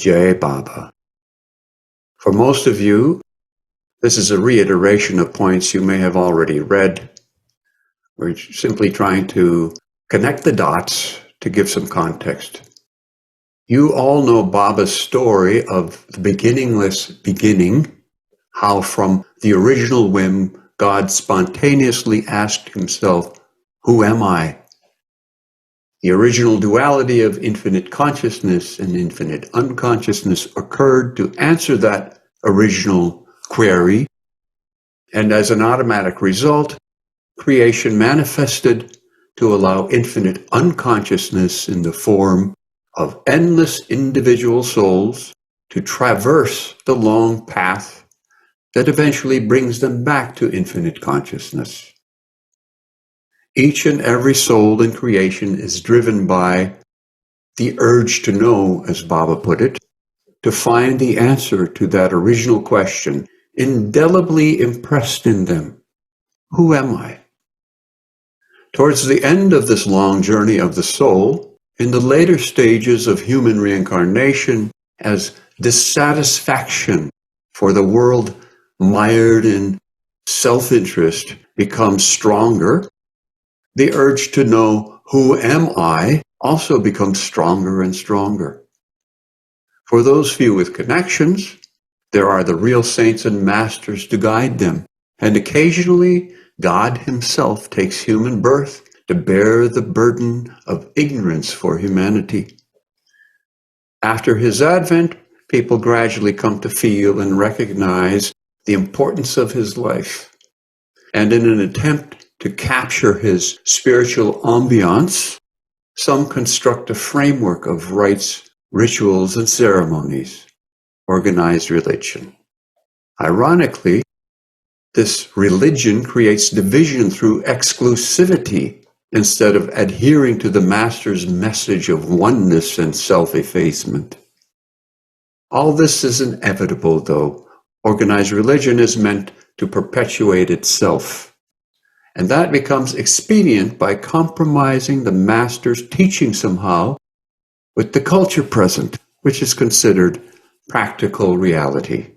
Jai Baba. For most of you, this is a reiteration of points you may have already read. We're simply trying to connect the dots to give some context. You all know Baba's story of the beginningless beginning, how from the original whim, God spontaneously asked himself, "Who am I?" The original duality of infinite consciousness and infinite unconsciousness occurred to answer that original query, and as an automatic result, creation manifested to allow infinite unconsciousness in the form of endless individual souls to traverse the long path that eventually brings them back to infinite consciousness. Each and every soul in creation is driven by the urge to know, as Baba put it, to find the answer to that original question, indelibly impressed in them. Who am I? Towards the end of this long journey of the soul, in the later stages of human reincarnation, as dissatisfaction for the world mired in self-interest becomes stronger, the urge to know who am I also becomes stronger and stronger. For those few with connections, there are the real saints and masters to guide them, and occasionally God himself takes human birth to bear the burden of ignorance for humanity. After his advent, people gradually come to feel and recognize the importance of his life, and in an attempt to capture his spiritual ambiance, some construct a framework of rites, rituals, and ceremonies, organized religion. Ironically, this religion creates division through exclusivity instead of adhering to the Master's message of oneness and self-effacement. All this is inevitable, though. Organized religion is meant to perpetuate itself. And that becomes expedient by compromising the Master's teaching somehow with the culture present, which is considered practical reality.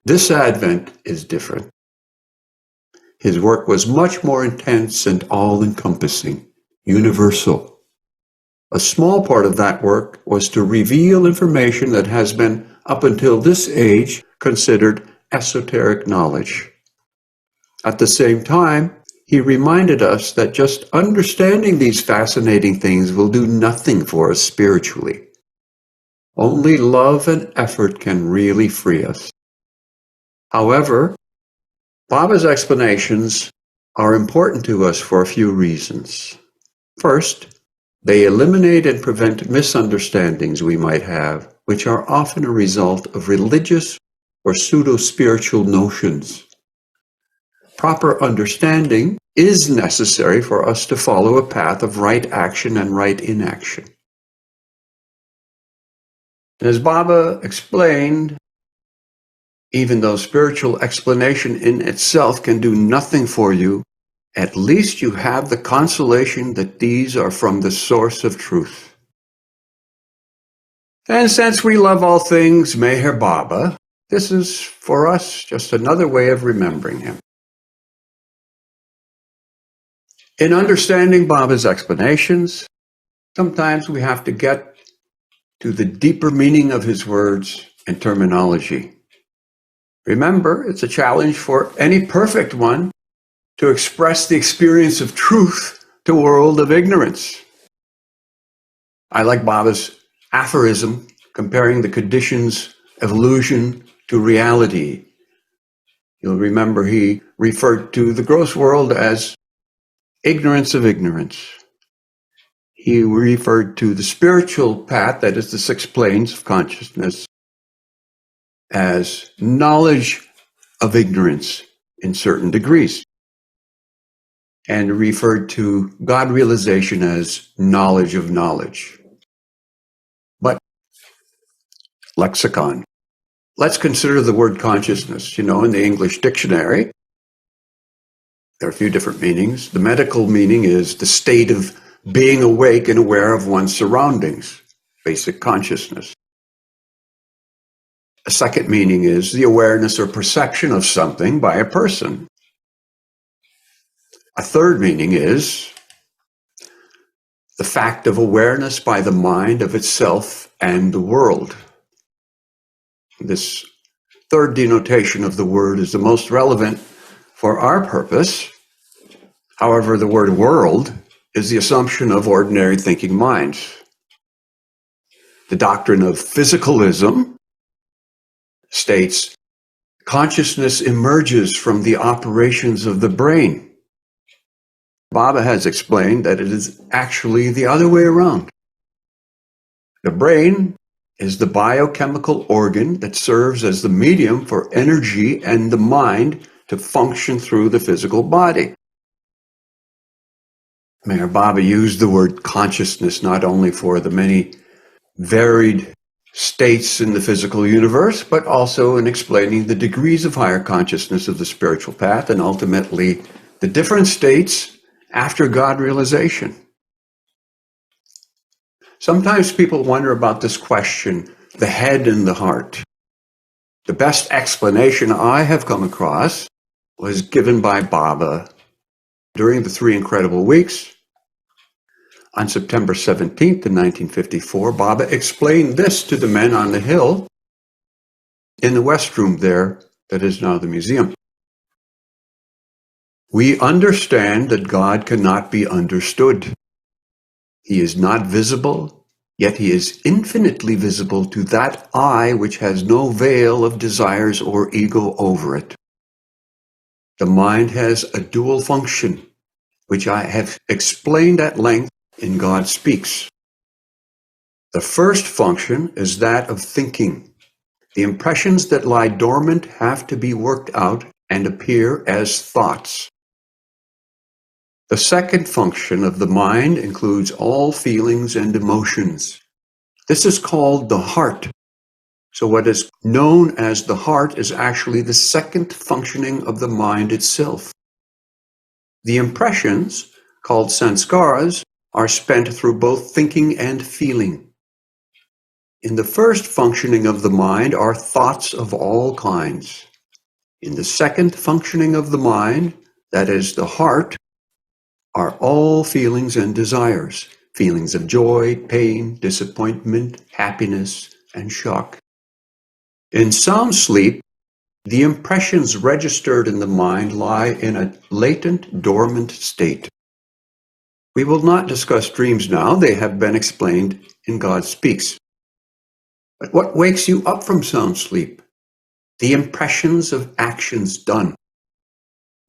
This advent is different. His work was much more intense and all-encompassing, universal. A small part of that work was to reveal information that has been, up until this age, considered esoteric knowledge. At the same time, he reminded us that just understanding these fascinating things will do nothing for us spiritually. Only love and effort can really free us. However, Baba's explanations are important to us for a few reasons. First, they eliminate and prevent misunderstandings we might have, which are often a result of religious or pseudo-spiritual notions. Proper understanding is necessary for us to follow a path of right action and right inaction. As Baba explained, even though spiritual explanation in itself can do nothing for you, at least you have the consolation that these are from the source of truth. And since we love all things Meher Baba, this is for us just another way of remembering him. In understanding Baba's explanations, sometimes we have to get to the deeper meaning of his words and terminology. Remember, it's a challenge for any perfect one to express the experience of truth to a world of ignorance. I like Baba's aphorism comparing the conditions of illusion to reality. You'll remember he referred to the gross world as ignorance of ignorance. He referred to the spiritual path, that is the 6 planes of consciousness, as knowledge of ignorance in certain degrees, and referred to God realization as knowledge of knowledge. But lexicon. Let's consider the word consciousness. In the English dictionary, there are a few different meanings. The medical meaning is the state of being awake and aware of one's surroundings, basic consciousness. A second meaning is the awareness or perception of something by a person. A third meaning is the fact of awareness by the mind of itself and the world. This third denotation of the word is the most relevant for our purpose. However, the word world is the assumption of ordinary thinking minds. The doctrine of physicalism states consciousness emerges from the operations of the brain. Baba has explained that it is actually the other way around. The brain is the biochemical organ that serves as the medium for energy and the mind to function through the physical body. Mayor Baba used the word consciousness not only for the many varied states in the physical universe, but also in explaining the degrees of higher consciousness of the spiritual path and ultimately the different states after God realization. Sometimes people wonder about this question, the head and the heart. The best explanation I have come across was given by Baba during the 3 Incredible Weeks. On September 17th, in 1954, Baba explained this to the men on the hill in the West Room there, that is now the museum. We understand that God cannot be understood. He is not visible, yet he is infinitely visible to that eye which has no veil of desires or ego over it. The mind has a dual function, which I have explained at length in God Speaks. The first function is that of thinking. The impressions that lie dormant have to be worked out and appear as thoughts. The second function of the mind includes all feelings and emotions. This is called the heart. So what is known as the heart is actually the second functioning of the mind itself. The impressions, called sanskaras, are spent through both thinking and feeling. In the first functioning of the mind are thoughts of all kinds. In the second functioning of the mind, that is the heart, are all feelings and desires, feelings of joy, pain, disappointment, happiness, and shock. In sound sleep, the impressions registered in the mind lie in a latent, dormant state. We will not discuss dreams now. They have been explained in God Speaks. But what wakes you up from sound sleep? The impressions of actions done.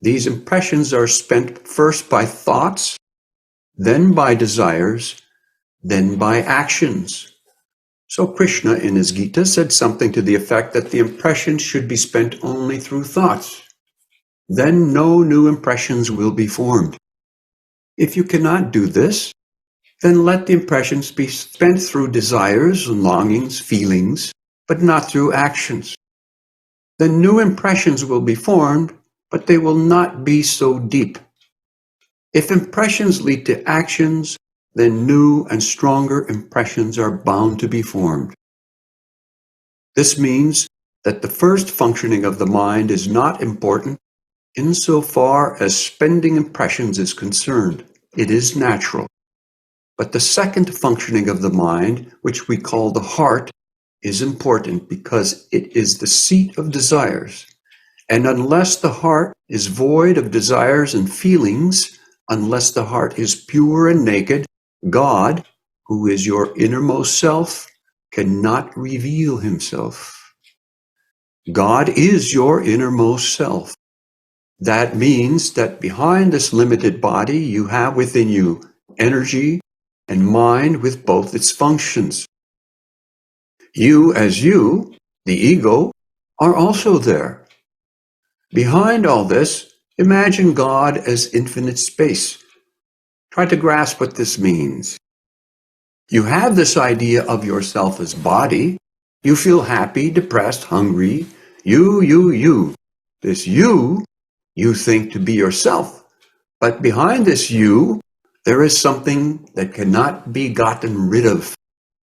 These impressions are spent first by thoughts, then by desires, then by actions. So Krishna in his Gita said something to the effect that the impressions should be spent only through thoughts. Then no new impressions will be formed. If you cannot do this, then let the impressions be spent through desires, longings, feelings, but not through actions. Then new impressions will be formed, but they will not be so deep. If impressions lead to actions, then new and stronger impressions are bound to be formed. This means that the first functioning of the mind is not important insofar as spending impressions is concerned. It is natural. But the second functioning of the mind, which we call the heart, is important because it is the seat of desires. And unless the heart is void of desires and feelings, unless the heart is pure and naked, God, who is your innermost self, cannot reveal himself. God is your innermost self. That means that behind this limited body, you have within you energy and mind with both its functions. You as you, the ego, are also there. Behind all this, imagine God as infinite space. Try to grasp what this means. You have this idea of yourself as body. You feel happy, depressed, hungry. You. This you think to be yourself. But behind this you, there is something that cannot be gotten rid of,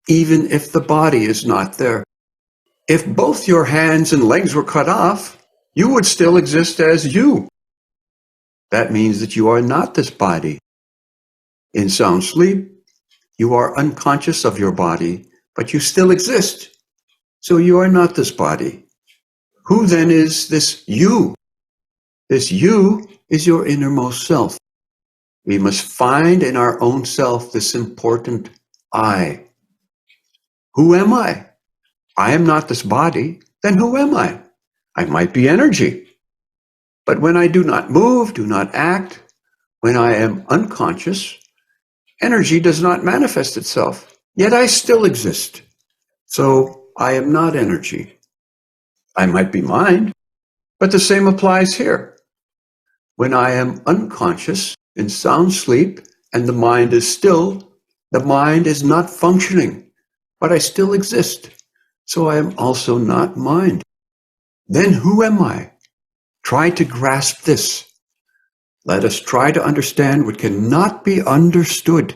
even if the body is not there. If both your hands and legs were cut off, you would still exist as you. That means that you are not this body. In sound sleep, you are unconscious of your body, but you still exist. So you are not this body. Who then is this you? This you is your innermost self. We must find in our own self this important I. Who am I? I am not this body. Then who am I? I might be energy. But when I do not move, do not act, when I am unconscious, energy does not manifest itself. Yet I still exist. So I am not energy. I might be mind, but the same applies here. When I am unconscious in sound sleep and the mind is still, the mind is not functioning, but I still exist. So I am also not mind. Then who am I? Try to grasp this. Let us try to understand what cannot be understood.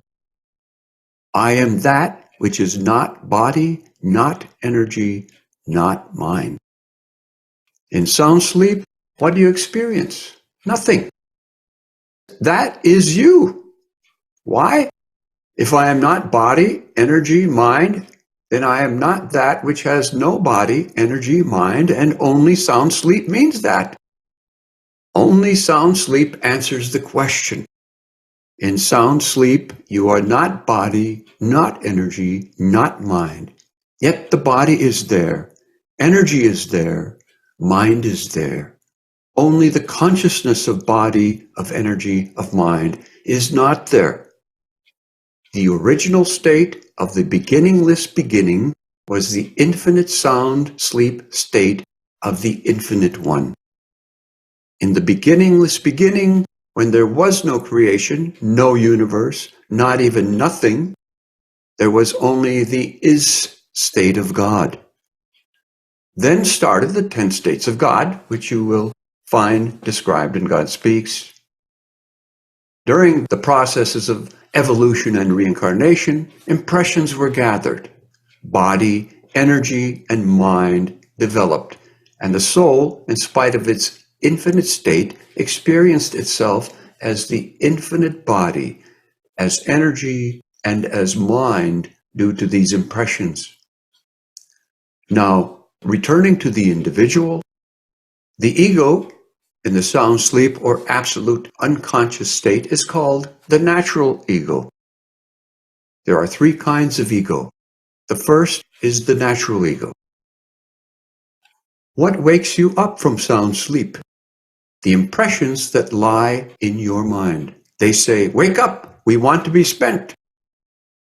I am that which is not body, not energy, not mind. In sound sleep, what do you experience? Nothing. That is you. Why? If I am not body, energy, mind, then I am not that which has no body, energy, mind, and only sound sleep means that. Only sound sleep answers the question. In sound sleep, you are not body, not energy, not mind. Yet the body is there, energy is there, mind is there. Only the consciousness of body, of energy, of mind is not there. The original state of the beginningless beginning was the infinite sound sleep state of the infinite one. In the beginningless beginning, when there was no creation, no universe, not even nothing, there was only the is state of God. Then started the 10 states of God, which you will find described in God Speaks. During the processes of evolution and reincarnation, impressions were gathered. Body, energy, and mind developed, and the soul, in spite of its infinite state, experienced itself as the infinite body, as energy, and as mind due to these impressions. Now, returning to the individual, the ego in the sound sleep or absolute unconscious state is called the natural ego. There are 3 kinds of ego. The first is the natural ego. What wakes you up from sound sleep? The impressions that lie in your mind. They say, wake up, we want to be spent.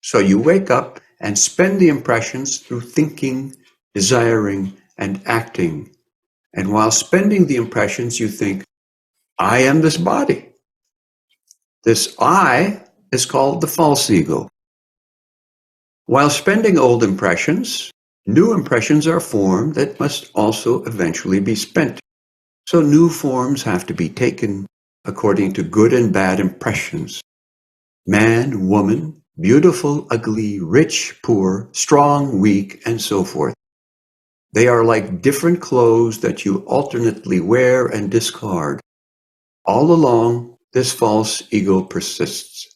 So you wake up and spend the impressions through thinking, desiring, and acting. And while spending the impressions, you think, I am this body. This I is called the false ego. While spending old impressions, new impressions are formed that must also eventually be spent. So new forms have to be taken according to good and bad impressions. Man, woman, beautiful, ugly, rich, poor, strong, weak, and so forth. They are like different clothes that you alternately wear and discard. All along, this false ego persists.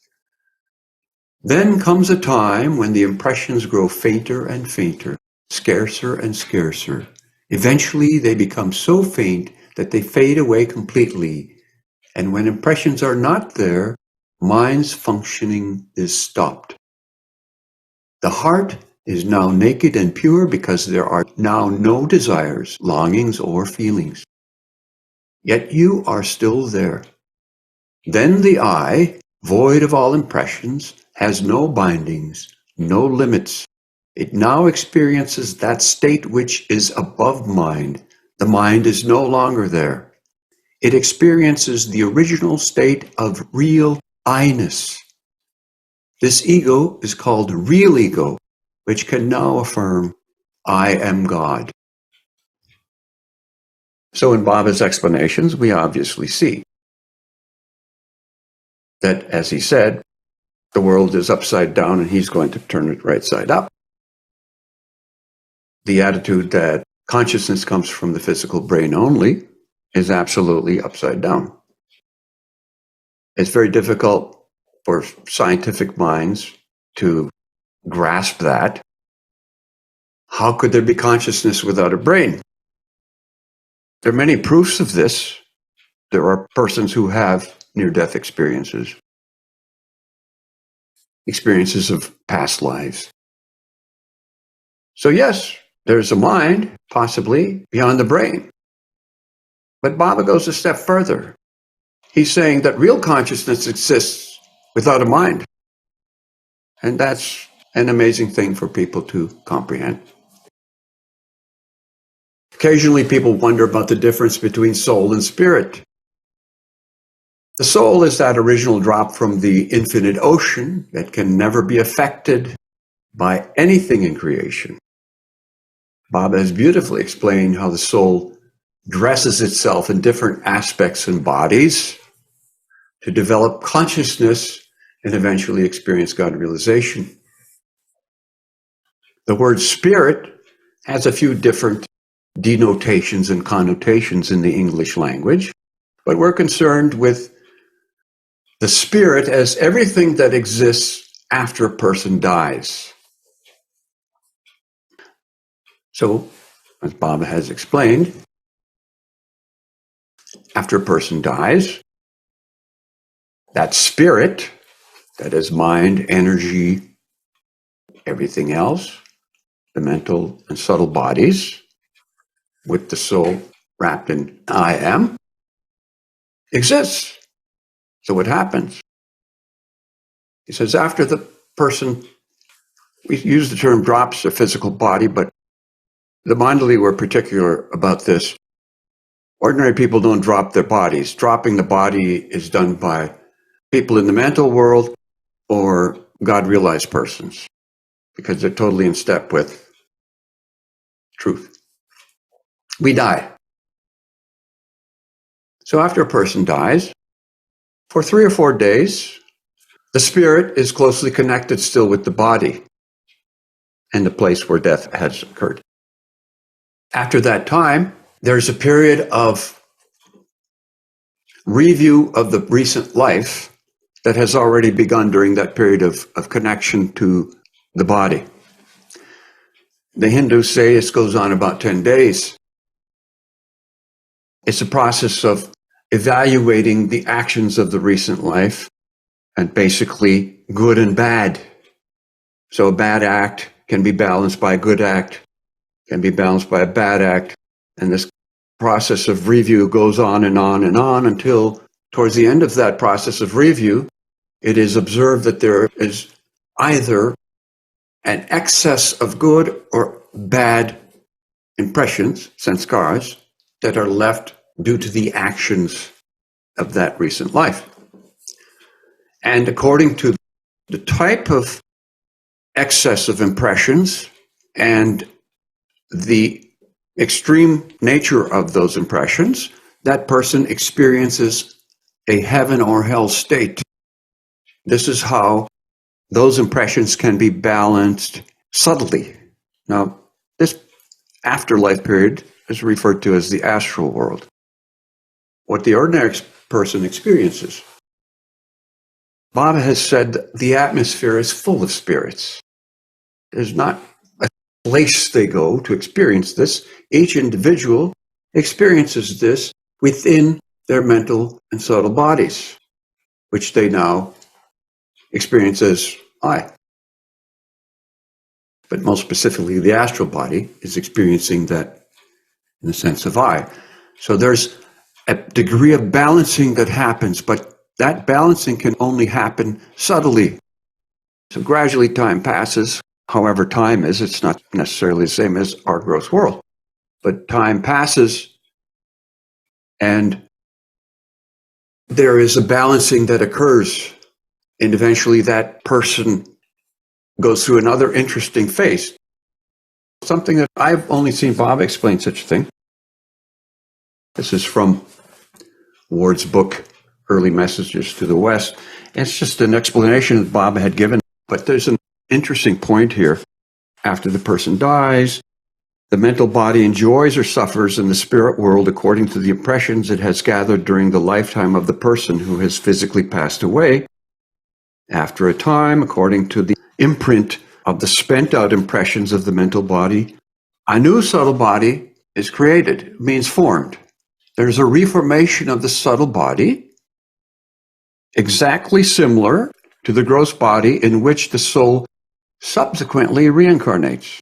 Then comes a time when the impressions grow fainter and fainter, scarcer and scarcer. Eventually, they become so faint that they fade away completely. And when impressions are not there, mind's functioning is stopped. The heart is now naked and pure because there are now no desires, longings, or feelings. Yet you are still there. Then the I, void of all impressions, has no bindings, no limits. It now experiences that state which is above mind. The mind is no longer there. It experiences the original state of real I-ness. This ego is called real ego, which can now affirm, I am God. So in Baba's explanations, we obviously see that, as he said, the world is upside down and he's going to turn it right side up. the attitude that consciousness comes from the physical brain only is absolutely upside down. It's very difficult for scientific minds to grasp that. How could there be consciousness without a brain? There are many proofs of this. There are persons who have near-death experiences of past lives. So yes, there's a mind, possibly, beyond the brain. But Baba goes a step further. He's saying that real consciousness exists without a mind. And that's an amazing thing for people to comprehend. Occasionally, people wonder about the difference between soul and spirit. The soul is that original drop from the infinite ocean that can never be affected by anything in creation. Baba has beautifully explained how the soul dresses itself in different aspects and bodies to develop consciousness and eventually experience God realization. The word spirit has a few different denotations and connotations in the English language, but we're concerned with the spirit as everything that exists after a person dies. So, as Baba has explained, after a person dies, that spirit, that is mind, energy, everything else, the mental and subtle bodies, with the soul wrapped in I am, exists. So what happens? He says after the person, we use the term drops their physical body, but the Mandali were particular about this. Ordinary people don't drop their bodies. Dropping the body is done by people in the mental world or God-realized persons, because they're totally in step with truth. We die. So after a person dies, for 3 or 4 days, the spirit is closely connected still with the body and the place where death has occurred. After that time, there's a period of review of the recent life that has already begun during that period of connection to the body. The Hindus say this goes on about 10 days. It's a process of evaluating the actions of the recent life and basically good and bad. So a bad act can be balanced by a good act, can be balanced by a bad act. And this process of review goes on and on and on until towards the end of that process of review, it is observed that there is either an excess of good or bad impressions, sanskars, that are left due to the actions of that recent life. And according to the type of excess of impressions and the extreme nature of those impressions, that person experiences a heaven or hell state. This is how those impressions can be balanced subtly. Now, this afterlife period is referred to as the astral world. What the ordinary person experiences. Baba has said that the atmosphere is full of spirits. There's not a place they go to experience this. Each individual experiences this within their mental and subtle bodies, which they now experience as I. But most specifically, the astral body is experiencing that in the sense of I. So there's a degree of balancing that happens, but that balancing can only happen subtly. So gradually time passes. However time is, it's not necessarily the same as our gross world. But time passes and there is a balancing that occurs, and eventually that person goes through another interesting phase. Something that I've only seen Bob explain such a thing. This is from Ward's book, Early Messages to the West. It's just an explanation that Bob had given, but there's an interesting point here. After the person dies, The mental body enjoys or suffers in the spirit world according to the impressions it has gathered during the lifetime of the person who has physically passed away. After a time, according to the imprint of the spent-out impressions of the mental body, a new subtle body is created. It means formed. There's a reformation of the subtle body, exactly similar to the gross body in which the soul subsequently reincarnates.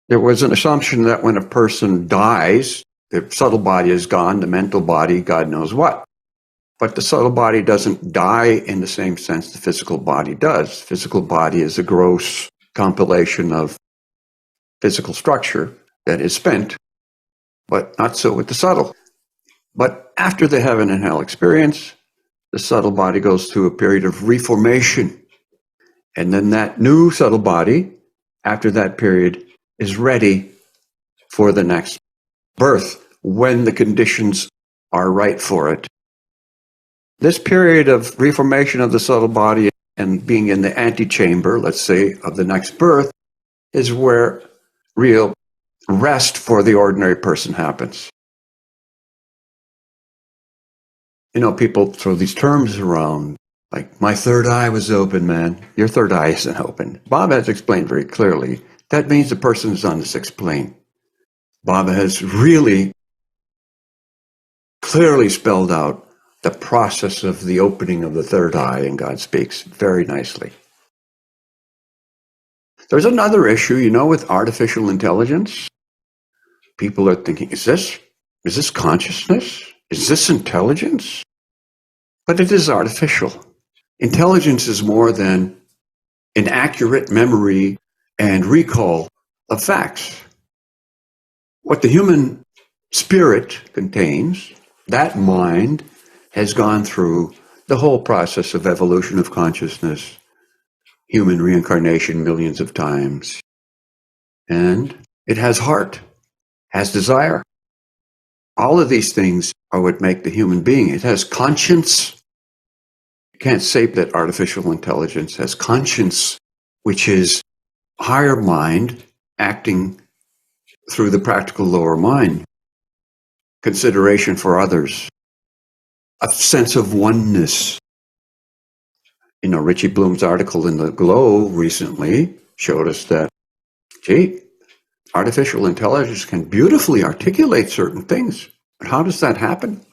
There was an assumption that when a person dies, the subtle body is gone, the mental body, God knows what. But the subtle body doesn't die in the same sense the physical body does. Physical body is a gross compilation of physical structure that is spent, but not so with the subtle. But after the heaven and hell experience, the subtle body goes through a period of reformation. And then that new subtle body, after that period, is ready for the next birth when the conditions are right for it. This period of reformation of the subtle body and being in the antechamber, let's say, of the next birth, is where real rest for the ordinary person happens. You know, people throw these terms around, like, my third eye was open, man. Your third eye isn't open. Bob has explained very clearly. That means the person is on this plane. Bob has really clearly spelled out the process of the opening of the third eye, and God speaks very nicely. There's another issue, you know, with artificial intelligence. People are thinking, is this consciousness? Is this intelligence? But it is artificial. Intelligence is more than an accurate memory and recall of facts. What the human spirit contains, that mind, has gone through the whole process of evolution of consciousness, human reincarnation millions of times. And it has heart, has desire. All of these things are what make the human being. It has conscience. You can't say that artificial intelligence has conscience, which is higher mind acting through the practical lower mind, consideration for others, a sense of oneness. You know, Richie Bloom's article in the Globe recently showed us that, gee, artificial intelligence can beautifully articulate certain things. But how does that happen?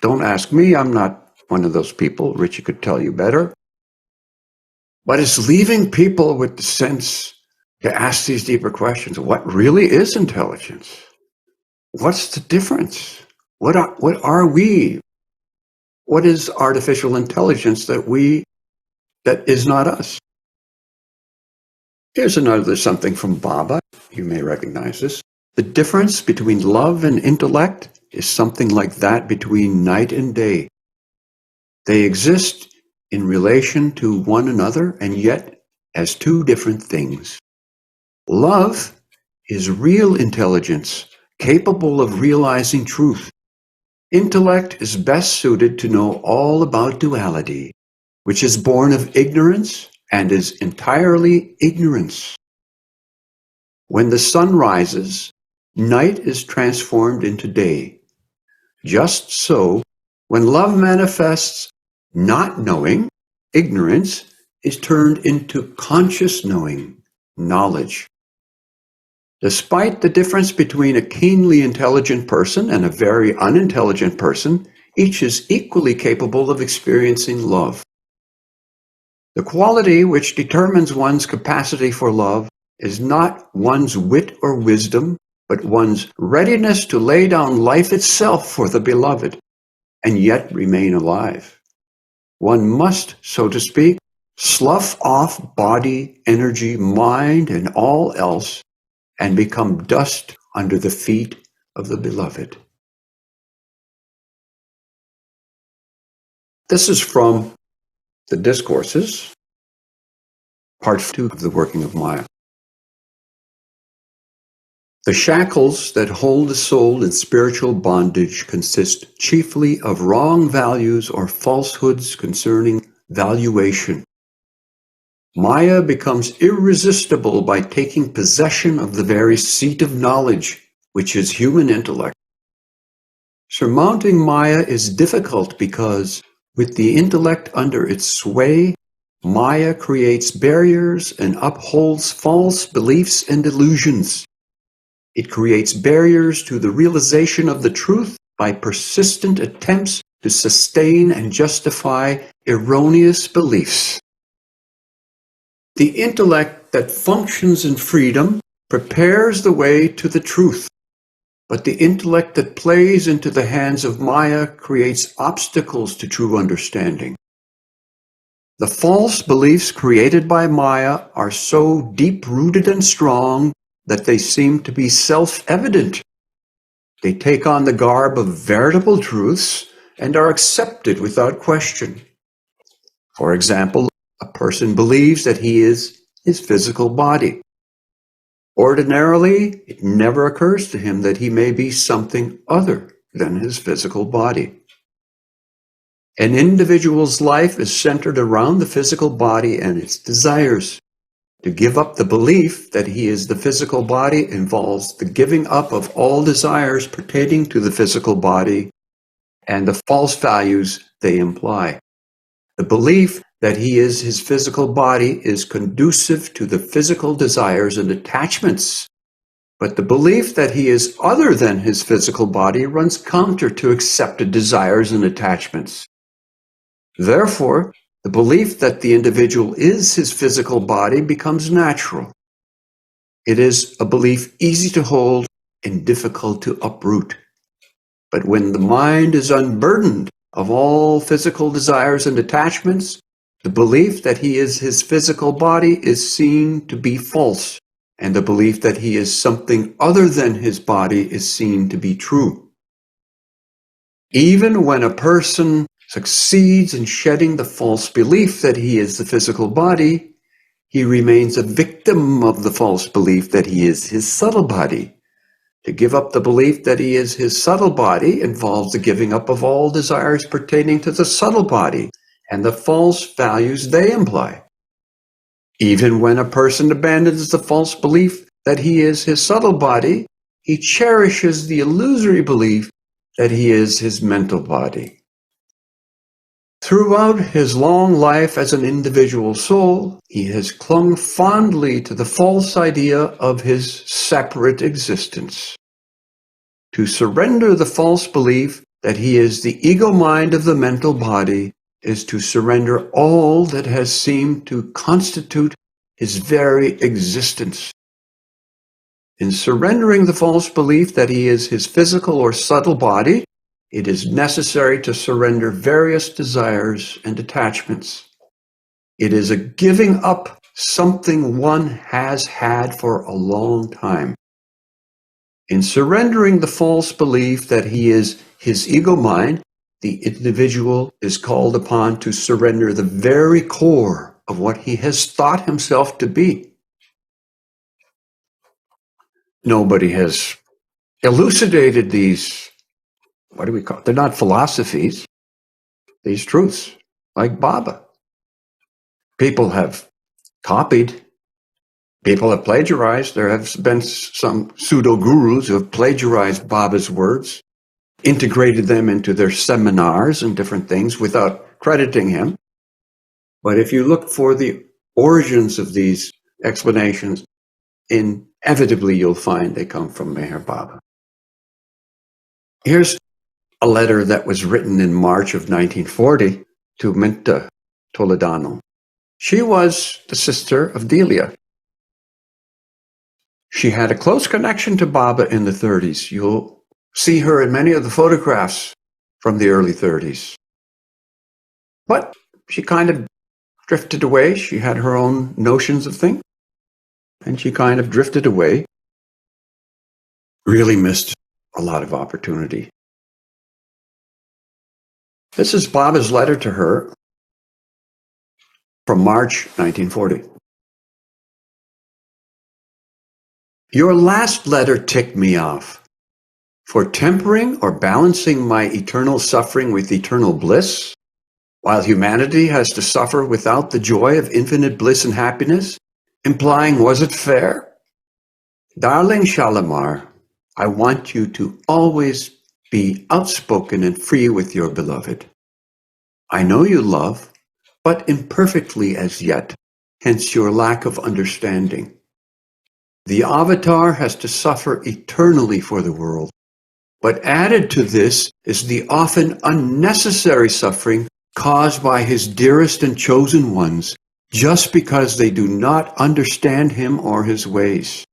Don't ask me. I'm not one of those people. Richie could tell you better. But it's leaving people with the sense to ask these deeper questions. What really is intelligence? What's the difference? What are we? What is artificial intelligence that is not us? Here's another something from Baba. You may recognize this. The difference between love and intellect is something like that between night and day. They exist in relation to one another and yet as two different things. Love is real intelligence, capable of realizing truth. Intellect is best suited to know all about duality, which is born of ignorance and is entirely ignorance. When the sun rises, night is transformed into day. Just so, when love manifests, not knowing, ignorance, is turned into conscious knowing, knowledge. Despite the difference between a keenly intelligent person and a very unintelligent person, each is equally capable of experiencing love. The quality which determines one's capacity for love is not one's wit or wisdom, but one's readiness to lay down life itself for the beloved, and yet remain alive. One must, so to speak, slough off body, energy, mind, and all else, and become dust under the feet of the beloved. This is from the Discourses, part 2 of the working of Maya. The shackles that hold the soul in spiritual bondage consist chiefly of wrong values or falsehoods concerning valuation. Maya becomes irresistible by taking possession of the very seat of knowledge, which is human intellect. Surmounting Maya is difficult because, with the intellect under its sway, Maya creates barriers and upholds false beliefs and illusions. It creates barriers to the realization of the truth by persistent attempts to sustain and justify erroneous beliefs. The intellect that functions in freedom prepares the way to the truth, but the intellect that plays into the hands of Maya creates obstacles to true understanding. The false beliefs created by Maya are so deep-rooted and strong that they seem to be self-evident. They take on the garb of veritable truths and are accepted without question. For example, a person believes that he is his physical body. Ordinarily, it never occurs to him that he may be something other than his physical body. An individual's life is centered around the physical body and its desires. To give up the belief that he is the physical body involves the giving up of all desires pertaining to the physical body and the false values they imply. The belief that he is his physical body is conducive to the physical desires and attachments, but the belief that he is other than his physical body runs counter to accepted desires and attachments. Therefore, the belief that the individual is his physical body becomes natural. It is a belief easy to hold and difficult to uproot. But when the mind is unburdened of all physical desires and attachments, the belief that he is his physical body is seen to be false, and the belief that he is something other than his body is seen to be true. Even when a person succeeds in shedding the false belief that he is the physical body, he remains a victim of the false belief that he is his subtle body. To give up the belief that he is his subtle body involves the giving up of all desires pertaining to the subtle body and the false values they imply. Even when a person abandons the false belief that he is his subtle body, he cherishes the illusory belief that he is his mental body. Throughout his long life as an individual soul, he has clung fondly to the false idea of his separate existence. To surrender the false belief that he is the ego mind of the mental body is to surrender all that has seemed to constitute his very existence. In surrendering the false belief that he is his physical or subtle body, it is necessary to surrender various desires and attachments. It is a giving up something one has had for a long time. In surrendering the false belief that he is his ego mind, the individual is called upon to surrender the very core of what he has thought himself to be. Nobody has elucidated these, what do we call it? They're not philosophies, these truths, like Baba. People have copied, people have plagiarized. There have been some pseudo-gurus who have plagiarized Baba's words, integrated them into their seminars and different things without crediting him. But if you look for the origins of these explanations, inevitably you'll find they come from Meher Baba. Here's a letter that was written in March of 1940 to Minta Toledano. She was the sister of Delia. She had a close connection to Baba in the 30s. You'll see her in many of the photographs from the early 30s. But she kind of drifted away. She had her own notions of things, and she kind of drifted away. Really missed a lot of opportunity. This is Baba's letter to her from March 1940. Your last letter ticked me off. For tempering or balancing my eternal suffering with eternal bliss, while humanity has to suffer without the joy of infinite bliss and happiness, implying, was it fair? Darling Shalimar, I want you to always be outspoken and free with your beloved. I know you love, but imperfectly as yet, hence your lack of understanding. The avatar has to suffer eternally for the world, but added to this is the often unnecessary suffering caused by his dearest and chosen ones, just because they do not understand him or his ways.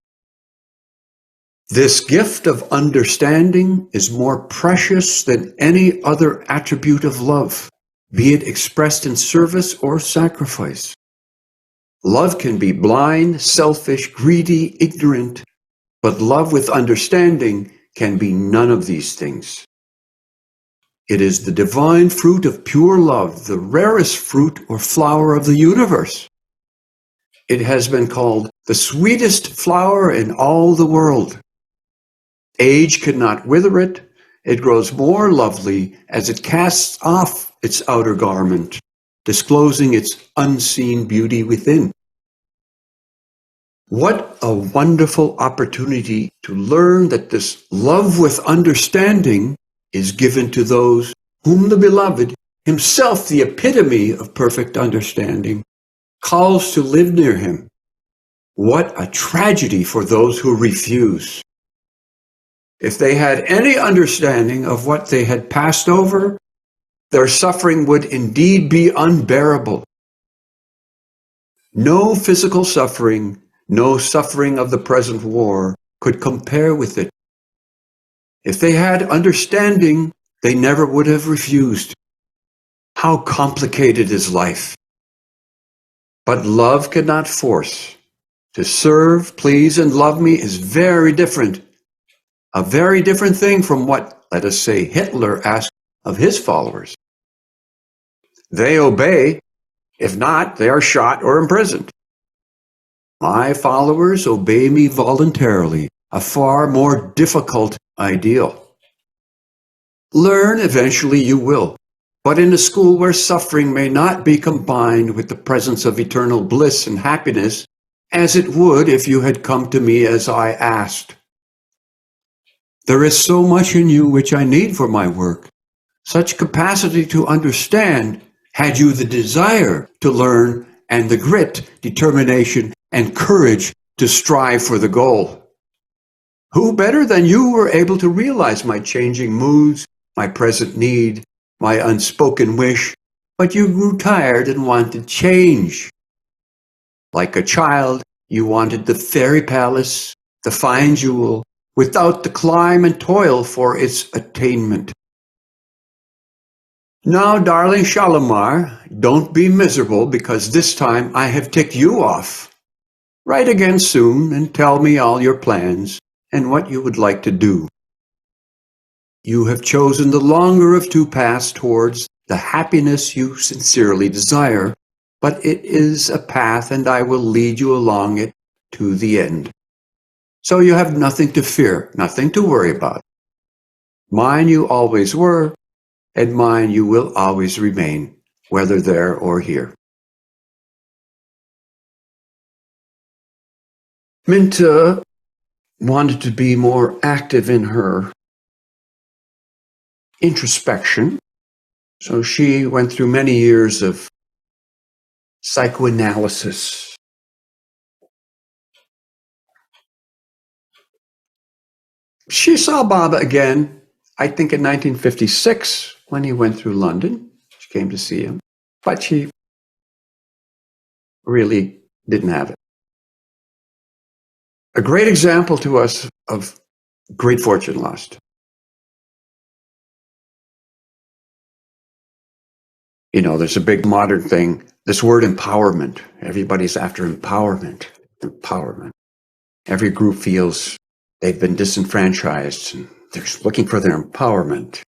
This gift of understanding is more precious than any other attribute of love, be it expressed in service or sacrifice. Love can be blind, selfish, greedy, ignorant, but love with understanding can be none of these things. It is the divine fruit of pure love, the rarest fruit or flower of the universe. It has been called the sweetest flower in all the world. Age cannot wither it. It grows more lovely as it casts off its outer garment, disclosing its unseen beauty within. What a wonderful opportunity to learn that this love with understanding is given to those whom the Beloved, himself the epitome of perfect understanding, calls to live near him. What a tragedy for those who refuse. If they had any understanding of what they had passed over, their suffering would indeed be unbearable. No physical suffering, no suffering of the present war could compare with it. If they had understanding, they never would have refused. How complicated is life! But love cannot force. To serve, please, and love me is very different. A very different thing from what, let us say, Hitler asked of his followers. They obey. If not, they are shot or imprisoned. My followers obey me voluntarily, a far more difficult ideal. Learn eventually you will, but in a school where suffering may not be combined with the presence of eternal bliss and happiness, as it would if you had come to me as I asked. There is so much in you which I need for my work, such capacity to understand, had you the desire to learn and the grit, determination, and courage to strive for the goal. Who better than you were able to realize my changing moods, my present need, my unspoken wish, but you grew tired and wanted change. Like a child, you wanted the fairy palace, the fine jewel, without the climb and toil for its attainment. Now, darling Shalimar, don't be miserable because this time I have ticked you off. Write again soon and tell me all your plans and what you would like to do. You have chosen the longer of two paths towards the happiness you sincerely desire, but it is a path and I will lead you along it to the end. So you have nothing to fear, nothing to worry about. Mine you always were, and mine you will always remain, whether there or here. Minta wanted to be more active in her introspection, so she went through many years of psychoanalysis. She saw Baba again, I think in 1956, when he went through London. She came to see him, but she really didn't have it. A great example to us of great fortune lost. You know, there's a big modern thing, this word empowerment. Everybody's after empowerment, empowerment. Every group feels they've been disenfranchised and they're looking for their empowerment.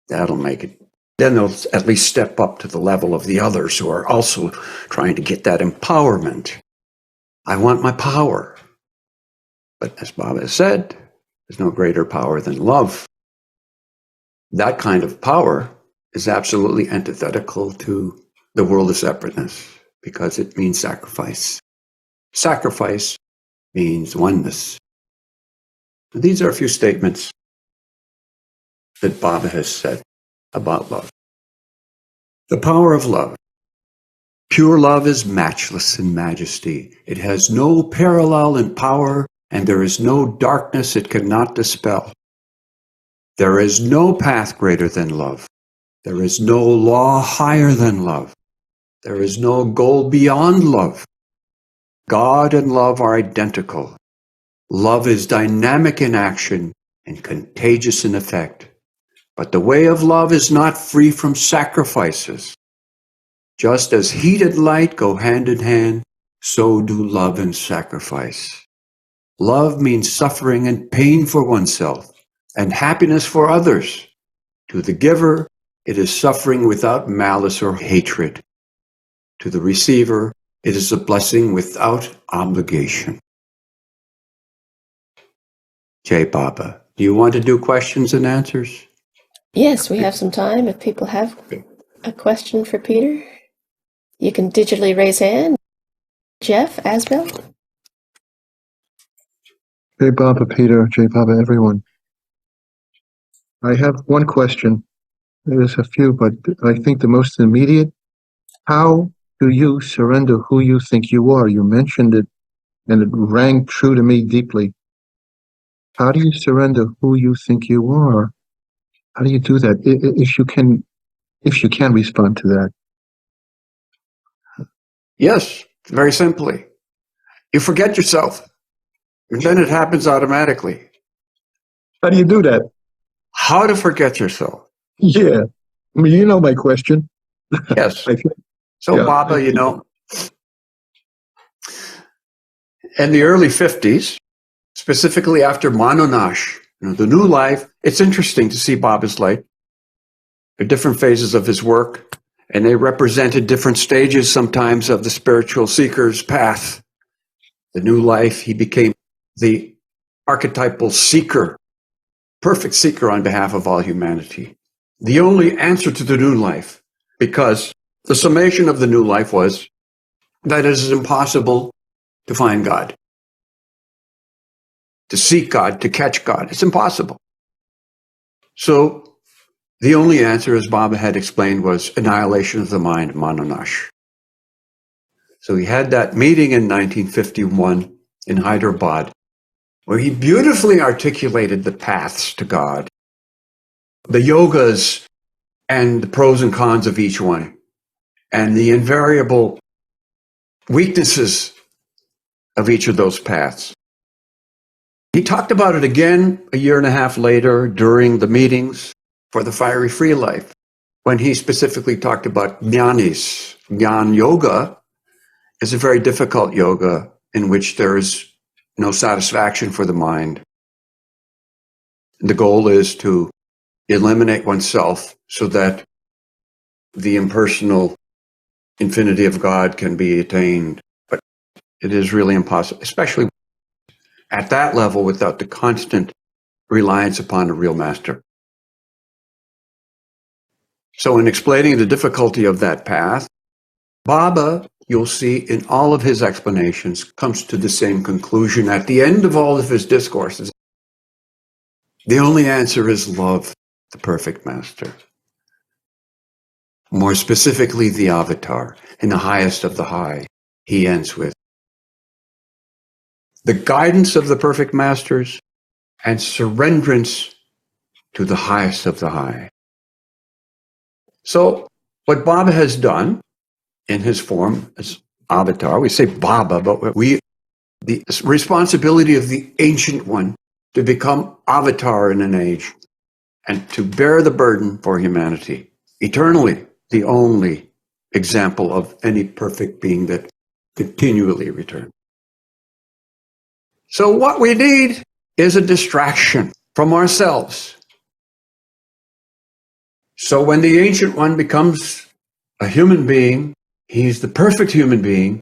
That'll make it. Then they'll at least step up to the level of the others who are also trying to get that empowerment. I want my power. But as Baba has said, there's no greater power than love. That kind of power is absolutely antithetical to the world of separateness because it means sacrifice. Sacrifice means oneness. These are a few statements that Baba has said about love. The power of love. Pure love is matchless in majesty. It has no parallel in power, and there is no darkness it cannot dispel. There is no path greater than love. There is no law higher than love. There is no goal beyond love. God and love are identical. Love is dynamic in action and contagious in effect. But the way of love is not free from sacrifices. Just as heat and light go hand in hand, so do love and sacrifice. Love means suffering and pain for oneself and happiness for others. To the giver, it is suffering without malice or hatred. To the receiver, it is a blessing without obligation. Jai Baba, do you want to do questions and answers? Yes, we have some time. If people have a question for Peter, you can digitally raise hand. Jeff Asbel? Jai Baba, Peter. Jai Baba, everyone. I have one question. There's a few, but I think the most immediate. How do you surrender who you think you are? You mentioned it, and it rang true to me deeply. How do you surrender who you think you are? How do you do that? If you can respond to that. Yes, very simply. You forget yourself, and then it happens automatically. How do you do that? How to forget yourself? Yeah. I mean, you know my question. Yes. I think, So, yeah. Baba, in the early 50s, specifically after Manonash, the new life, it's interesting to see Baba's life. There are different phases of his work, and they represented different stages sometimes of the spiritual seeker's path. The new life, he became the archetypal seeker, perfect seeker on behalf of all humanity. The only answer to the new life, because the summation of the new life was that it is impossible to find God, to seek God, to catch God. It's impossible. So the only answer, as Baba had explained, was annihilation of the mind, Manonash. So he had that meeting in 1951 in Hyderabad, where he beautifully articulated the paths to God, the yogas and the pros and cons of each one, and the invariable weaknesses of each of those paths. He talked about it again a year and a half later during the meetings for the Fiery Free Life, when he specifically talked about jnanis. Jnana yoga is a very difficult yoga in which there is no satisfaction for the mind. The goal is to eliminate oneself so that the impersonal infinity of God can be attained. But it is really impossible, especially at that level without the constant reliance upon a real master. So in explaining the difficulty of that path, Baba, you'll see in all of his explanations, comes to the same conclusion at the end of all of his discourses. The only answer is love, the perfect master. More specifically, the avatar, in the highest of the high. He ends with the guidance of the perfect masters and surrenderance to the highest of the high. So what Baba has done in his form as avatar, we say Baba, but the responsibility of the ancient one to become avatar in an age and to bear the burden for humanity, eternally the only example of any perfect being that continually returns. So what we need is a distraction from ourselves. So when the ancient one becomes a human being, he's the perfect human being,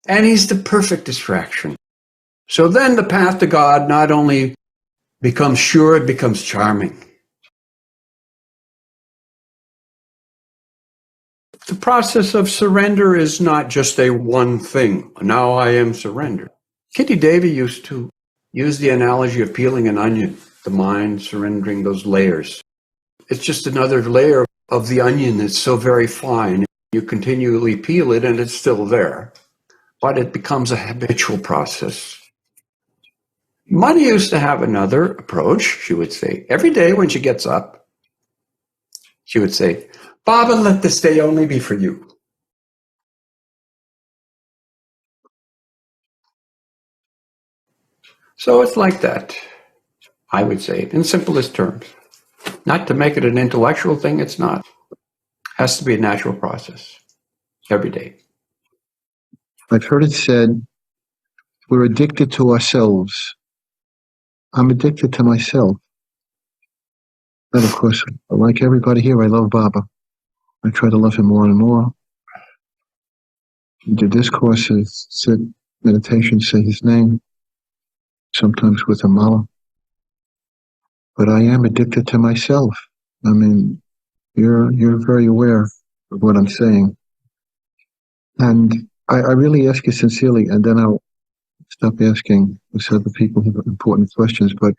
and he's the perfect distraction. So then the path to God not only becomes sure, it becomes charming. the process of surrender is not just a one thing. Now I am surrendered. Kitty Davy used to use the analogy of peeling an onion, the mind surrendering those layers. It's just another layer of the onion that's so very fine. You continually peel it and it's still there, but it becomes a habitual process. Money used to have another approach. She would say, every day when she gets up, she would say, Baba, let this day only be for you. So it's like that, I would say, in simplest terms. Not to make it an intellectual thing, it's not. It has to be a natural process every day. I've heard it said, we're addicted to ourselves. I'm addicted to myself. And of course, like everybody here, I love Baba. I try to love him more and more. The discourses, sit, meditation, say his name, sometimes with a mala. But I am addicted to myself. I mean, you're very aware of what I'm saying. And I really ask you sincerely, and then I'll stop asking these other people who have important questions. But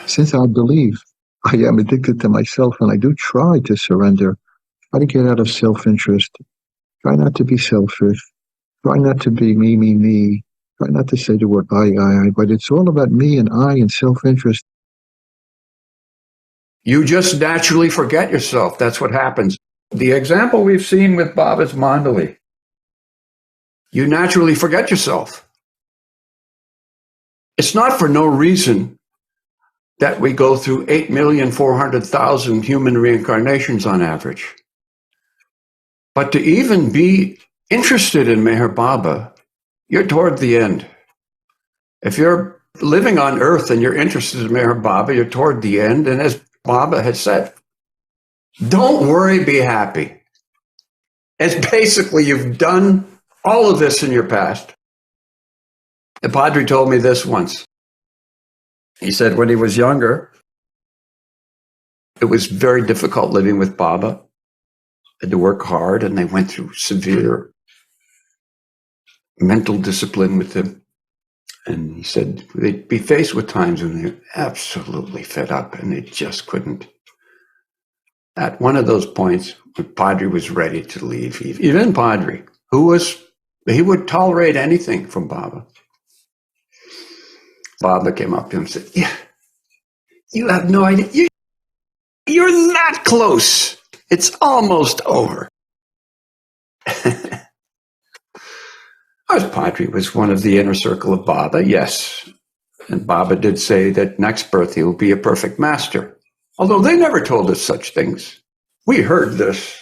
since I believe I am addicted to myself, and I do try to surrender, try to get out of self-interest, try not to be selfish, try not to be me, try not to say the word I, but it's all about me and I and self-interest. You just naturally forget yourself. That's what happens. The example we've seen with Baba's Mandali, you naturally forget yourself. It's not for no reason that we go through 8,400,000 human reincarnations on average. But to even be interested in Meher Baba, you're toward the end. If you're living on earth and you're interested in Meher Baba, you're toward the end. And as Baba had said, don't worry, be happy. It's basically you've done all of this in your past. The Padre told me this once. He said when he was younger, it was very difficult living with Baba. Had to work hard, and they went through severe mental discipline with him. And he said they'd be faced with times when they're absolutely fed up, and they just couldn't. At one of those points, when Padre was ready to leave, even Padre, he would tolerate anything from Baba. Baba came up to him and said, yeah, you have no idea. You're that close. It's almost over. As Padre was one of the inner circle of Baba, yes. And Baba did say that next birth he will be a perfect master. Although they never told us such things. We heard this,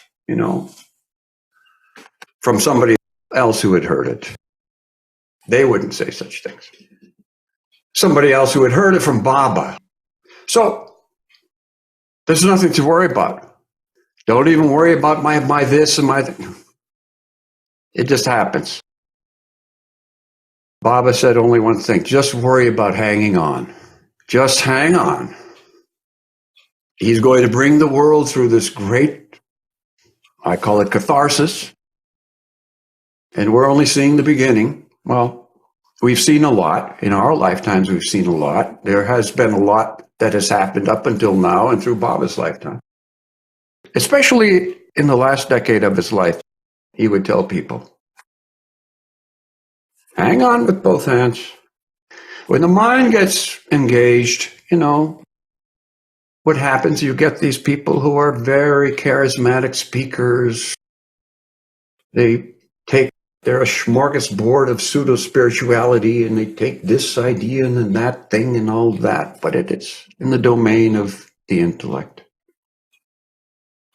from somebody else who had heard it. They wouldn't say such things. Somebody else who had heard it from Baba. So there's nothing to worry about. Don't even worry about my this and my that. It just happens. Baba said only one thing, just worry about hanging on. Just hang on. He's going to bring the world through this great, I call it catharsis. And we're only seeing the beginning. Well, we've seen a lot. In our lifetimes, we've seen a lot. There has been a lot that has happened up until now and through Baba's lifetime. Especially in the last decade of his life, he would tell people, hang on with both hands. When the mind gets engaged, what happens? You get these people who are very charismatic speakers. They're a smorgasbord of pseudo-spirituality, and they take this idea and then that thing and all that, but it's in the domain of the intellect.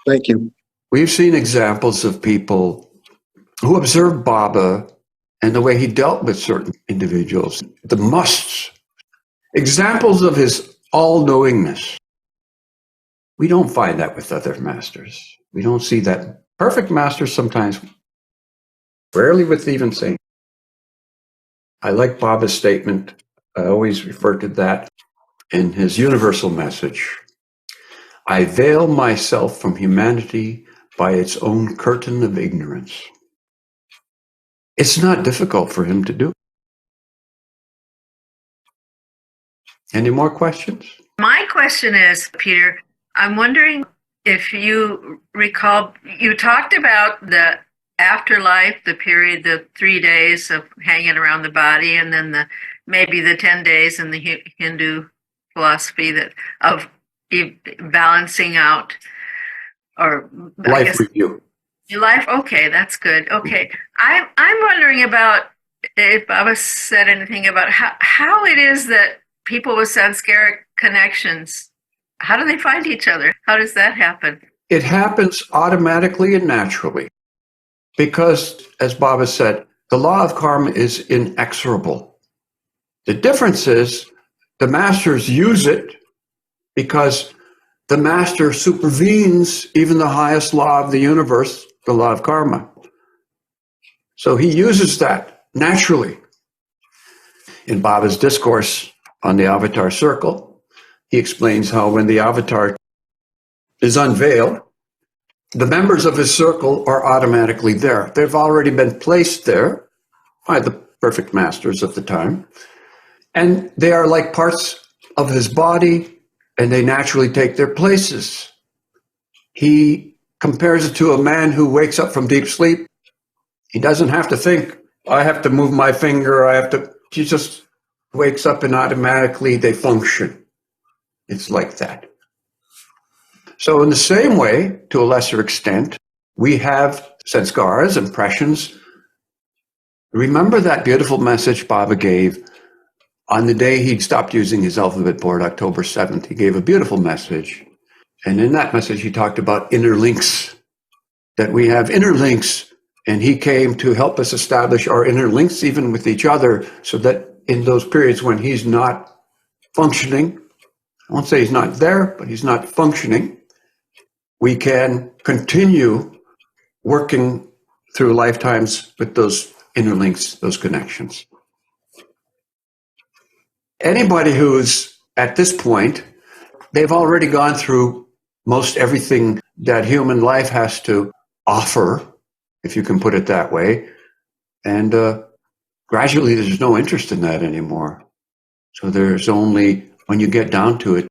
Thank you. We've seen examples of people who observed Baba and the way he dealt with certain individuals, the musts, examples of his all-knowingness. We don't find that with other masters. We don't see that. Perfect masters sometimes, rarely with even saints. I like Baba's statement. I always refer to that in his universal message. I veil myself from humanity by its own curtain of ignorance. It's not difficult for him to do. Any more questions? My question is, Peter, I'm wondering if you recall, you talked about the afterlife, the period, the 3 days of hanging around the body, and then maybe the 10 days in the Hindu philosophy of balancing out, or Life review. Life. Okay, that's good. Okay, I'm wondering about if Baba said anything about how it is that people with samskaric connections, how do they find each other? How does that happen? It happens automatically and naturally because, as Baba said, the law of karma is inexorable. The difference is the masters use it because the master supervenes even the highest law of the universe, the law of karma. So he uses that naturally. In Baba's discourse on the Avatar Circle, he explains how when the Avatar is unveiled, the members of his circle are automatically there. They've already been placed there by the perfect masters of the time. And they are like parts of his body, and they naturally take their places. He compares it to a man who wakes up from deep sleep. He doesn't have to think, I have to move my finger, he just wakes up and automatically they function. It's like that. So in the same way, to a lesser extent, we have sanskaras, impressions. Remember that beautiful message Baba gave on the day he'd stopped using his alphabet board, October 7th. He gave a beautiful message. And in that message, he talked about inner links, that we have inner links. And he came to help us establish our inner links even with each other so that in those periods when he's not functioning, I won't say he's not there, but he's not functioning, we can continue working through lifetimes with those inner links, those connections. Anybody who's at this point, they've already gone through most everything that human life has to offer, if you can put it that way. And gradually there's no interest in that anymore. So there's only, when you get down to it,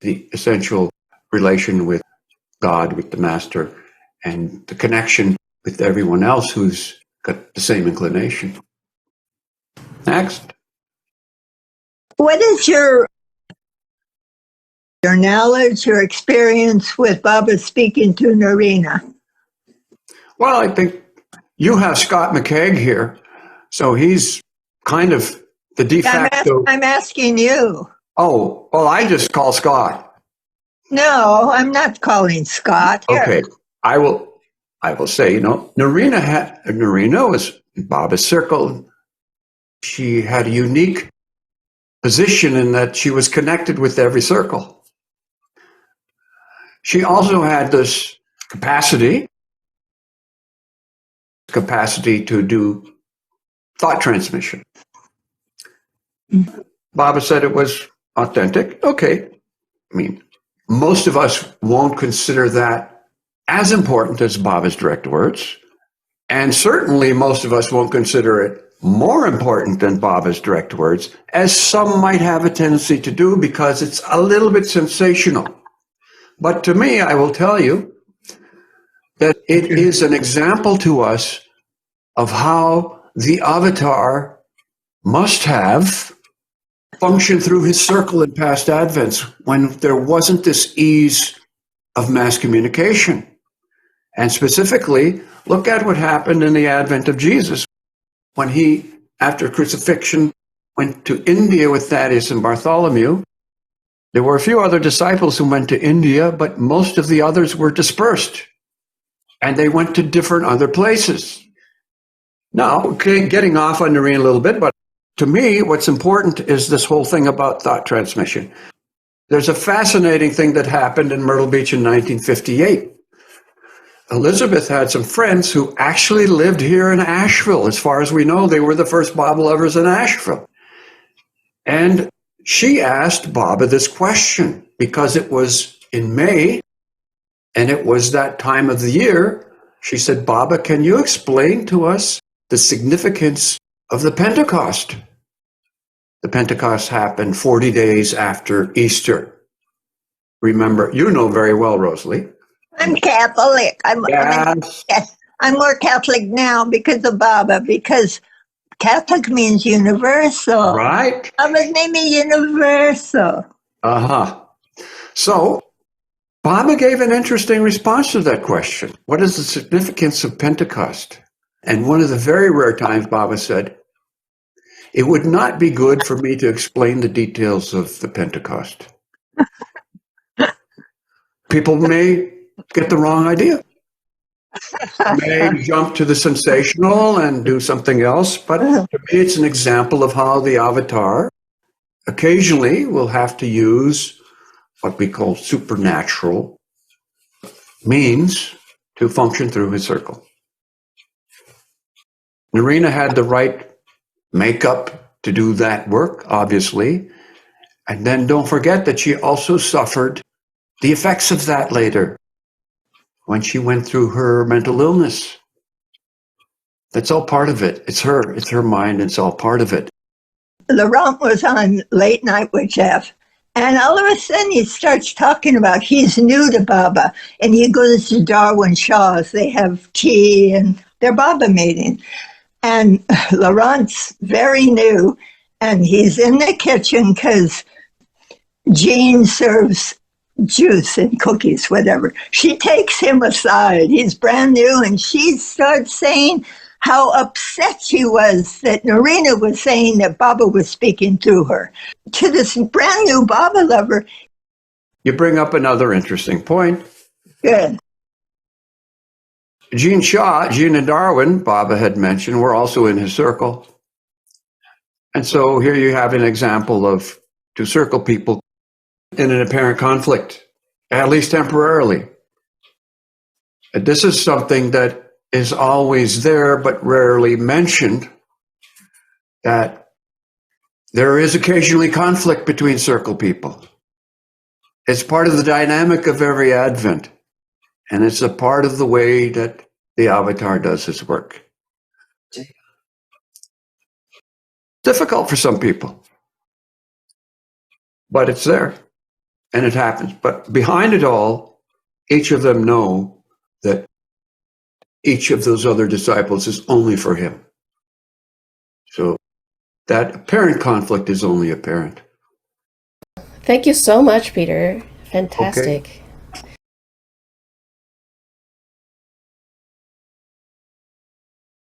the essential relation with God, with the Master, and the connection with everyone else who's got the same inclination. Next. What is your knowledge, your experience with Baba speaking to Nordeen? Well, I think you have Scott McKeag here, so he's kind of the de facto. I'm asking you. Oh, well, I just call Scott. No, I'm not calling Scott. Okay, I will say, Nordeen was Baba's circle. She had a unique position in that she was connected with every circle. She also had this capacity to do thought transmission. Baba said it was authentic. Okay. I mean, most of us won't consider that as important as Baba's direct words. And certainly most of us won't consider it more important than Baba's direct words, as some might have a tendency to do because it's a little bit sensational. But to me, I will tell you that it is an example to us of how the avatar must have functioned through his circle in past advents when there wasn't this ease of mass communication. And specifically, look at what happened in the advent of Jesus when he, after crucifixion, went to India with Thaddeus and Bartholomew. There were a few other disciples who went to India, but most of the others were dispersed. And they went to different other places. Now, okay, getting off on Nordeen a little bit, but to me, what's important is this whole thing about thought transmission. There's a fascinating thing that happened in Myrtle Beach in 1958. Elizabeth had some friends who actually lived here in Asheville. As far as we know, they were the first Baba lovers in Asheville. And she asked Baba this question because it was in May, And it was that time of the year, she said, Baba, can you explain to us the significance of the Pentecost? The Pentecost happened 40 days after Easter. Remember, you know very well, Rosalie. I'm Catholic. Yes. I'm more Catholic now because of Baba, because Catholic means universal. Right? Baba's made me universal. Uh-huh. So, Baba gave an interesting response to that question. What is the significance of Pentecost? And one of the very rare times Baba said, it would not be good for me to explain the details of the Pentecost. People may get the wrong idea. May jump to the sensational and do something else, but to me it's an example of how the avatar occasionally will have to use what we call supernatural means to function through his circle. Nordeen had the right makeup to do that work, obviously. And then don't forget that she also suffered the effects of that later when she went through her mental illness. That's all part of it. It's her mind. It's all part of it. Laurent was on Late Night with Jeff, and all of a sudden he starts talking about he's new to Baba, and he goes to Darwin Shaw's. They have tea and their Baba meeting. And Laurent's very new, and he's in the kitchen because Jean serves juice and cookies, whatever. She takes him aside. He's brand new, and she starts saying how upset she was that Nordeen was saying that Baba was speaking through her. To this brand new Baba lover. You bring up another interesting point. Good. Jean and Darwin, Baba had mentioned, were also in his circle. And so here you have an example of two circle people in an apparent conflict, at least temporarily. This is something that is always there, but rarely mentioned, that there is occasionally conflict between circle people. It's part of the dynamic of every Advent, and it's a part of the way that the avatar does his work. Difficult for some people, but it's there, and it happens. But behind it all, each of them know that each of those other disciples is only for him. So that apparent conflict is only apparent. Thank you so much, Peter. Okay. Fantastic.